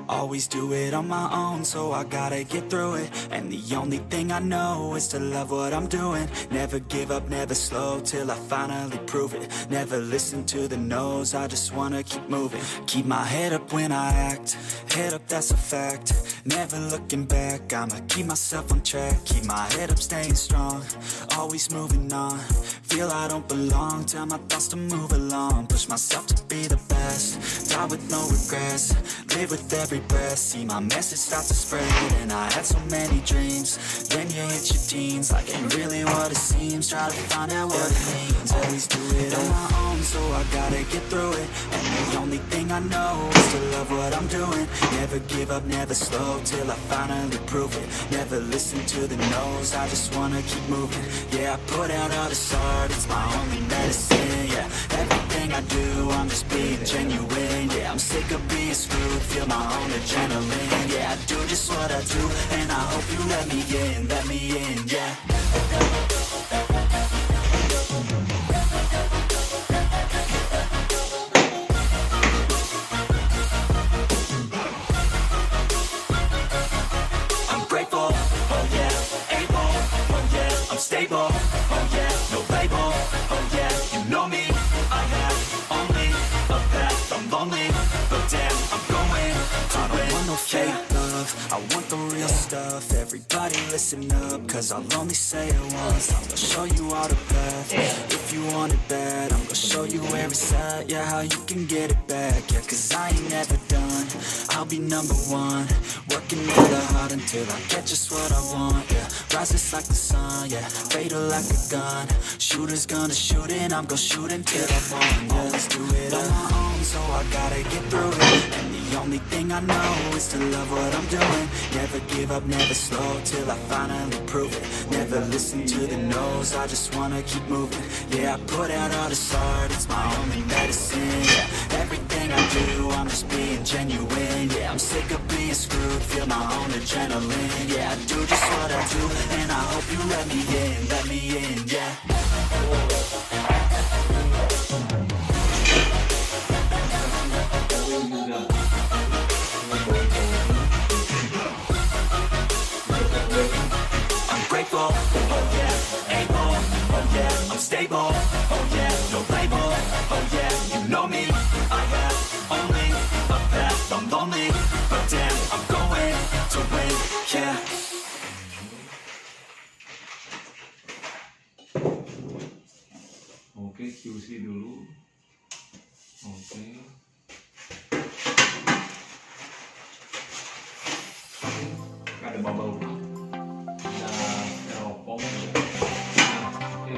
Always do it on my own, so I gotta get through it. And the only thing I know is to love what I'm doing. Never give up, never slow, till I finally prove it. Never listen to the no's, I just wanna keep moving. Keep my head up when I act, head up, that's a fact. Never looking back, I'ma keep myself on track. Keep my head up, staying strong, always moving on. Feel I don't belong, tell my thoughts to move along. Push myself to be the best, die with no regrets. Live with every breath, see my message start to spread. And I had so many dreams, then you hit your teens. Like ain't really what it seems, try to find out what it means. Always do it on my own, so I gotta get through it. And the only thing I know is to love what I'm doing. Never give up, never slow, till I finally prove it. Never listen to the no's, I just wanna keep moving. Yeah, I put out all this art, it's my only medicine. Yeah, everything I do, I'm just being genuine. Yeah, I'm sick of being screwed, feel my own adrenaline. Yeah, I do just what I do, and I hope you let me in, yeah. I'm grateful, oh yeah, able, oh yeah, I'm stable, oh yeah, no label, oh yeah, you know me, I have only a path, I'm lonely, but damn, I'm going to win. I don't want no fake love, I want the real stuff. Everybody listen up, cause I'll only say it once. I'm gonna show you all the path, if you want it bad. I'm gonna show you where it's at, yeah, how you can get it back. Yeah, cause I ain't never done, I'll be number one. Working really hard until I get just what I want, yeah. Rises like the sun, yeah, fatal like a gun. Shooter's gonna shoot and I'm gonna shoot until I won, yeah. Let's do it on my own, so I gotta get through it. And the only thing I know is to love what I'm doing. Never give up, never slow, till I finally prove it. Never listen to the no's, I just wanna keep moving. Yeah, I put out all this art, it's my only medicine. Yeah, everything I do, I'm just being genuine. Yeah, I'm sick of being screwed, feel my own adrenaline. Yeah, I do just what I do, and I hope you let me in, yeah. I'm grateful, oh yeah, able, oh yeah, I'm stable, oh yeah, no label, oh yeah, you know me, I have only a path, I'm lonely, but damn, I'm going to win, yeah. Oke, QC dulu. Oke. Ada bubble wrap. Ada styrofoam. Nah, oke.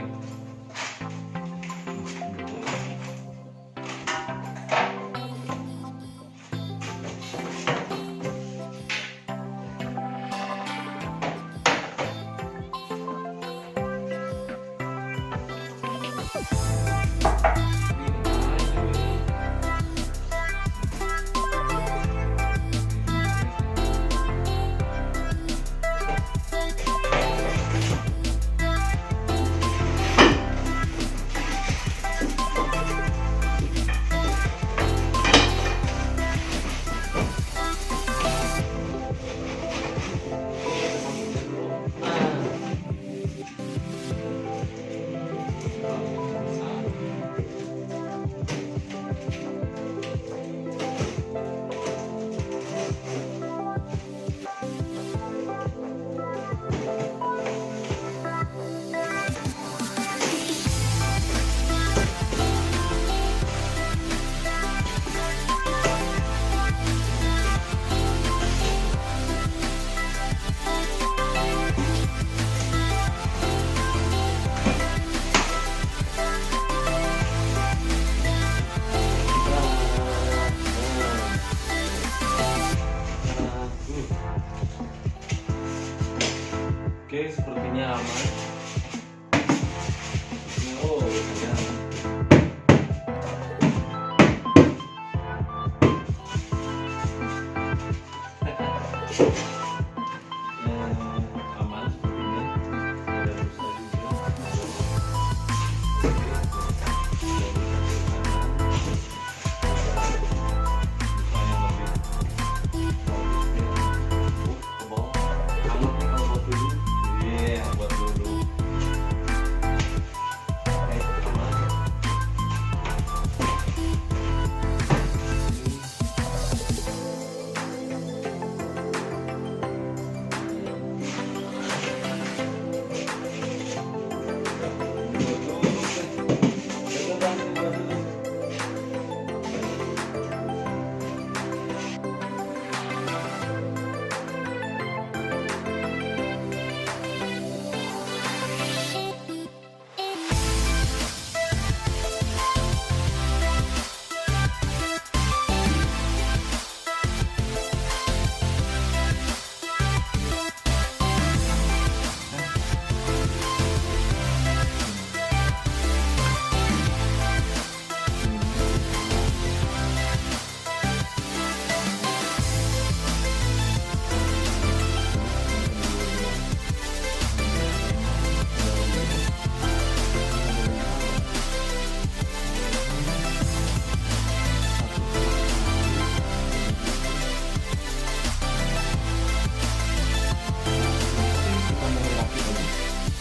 Oke, sepertinya aman. Oh, ya. Aman sepertinya. Ada rusa juga. Oke.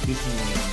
Bismillah.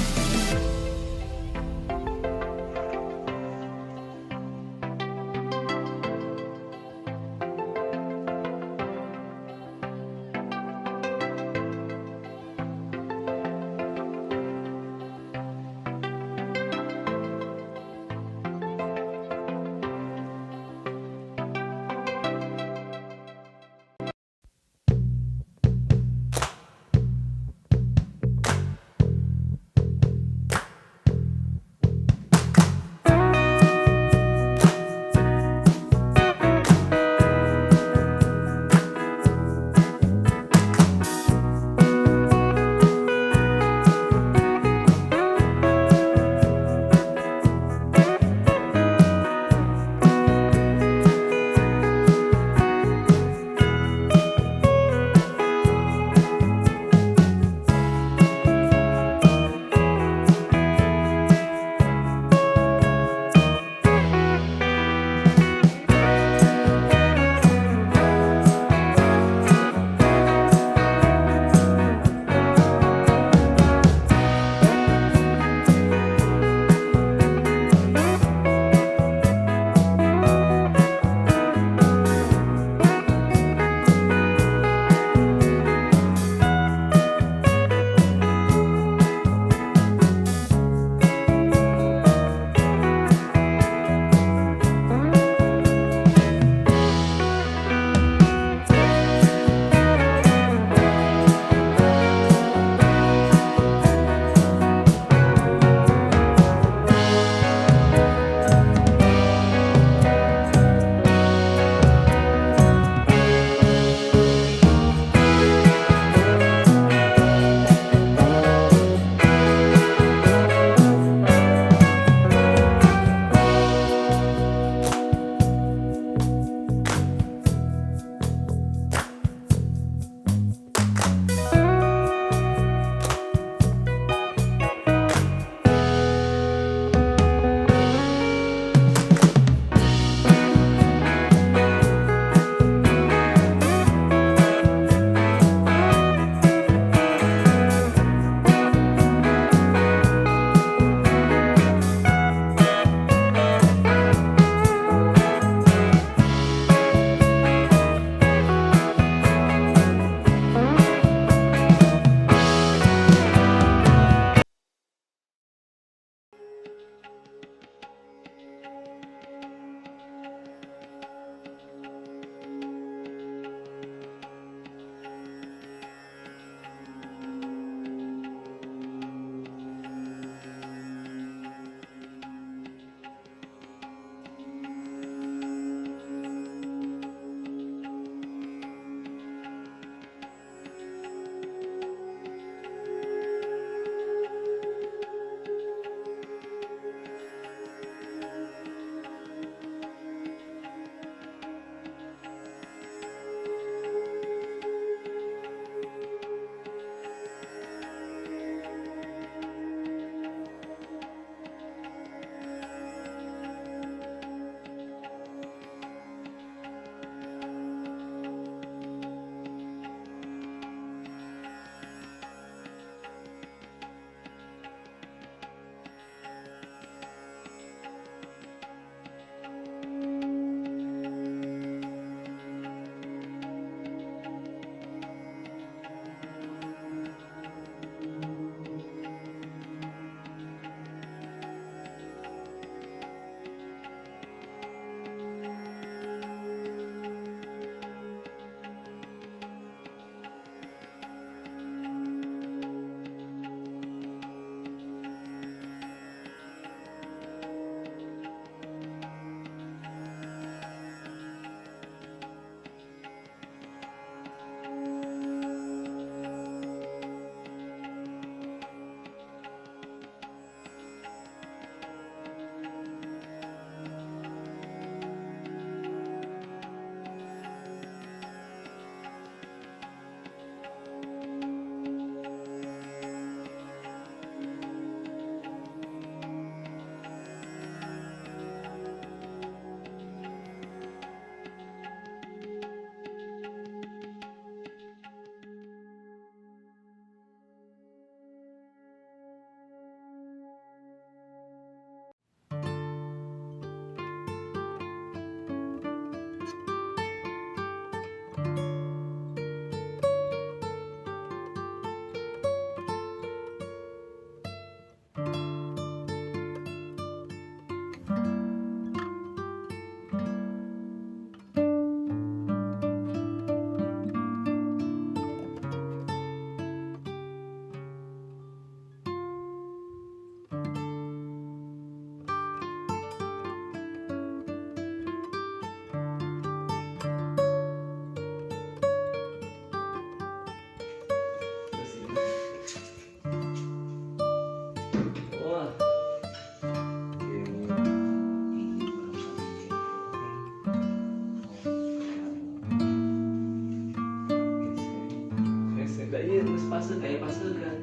fase kayak fase kan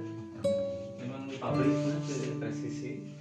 memang di pabrik mah presisi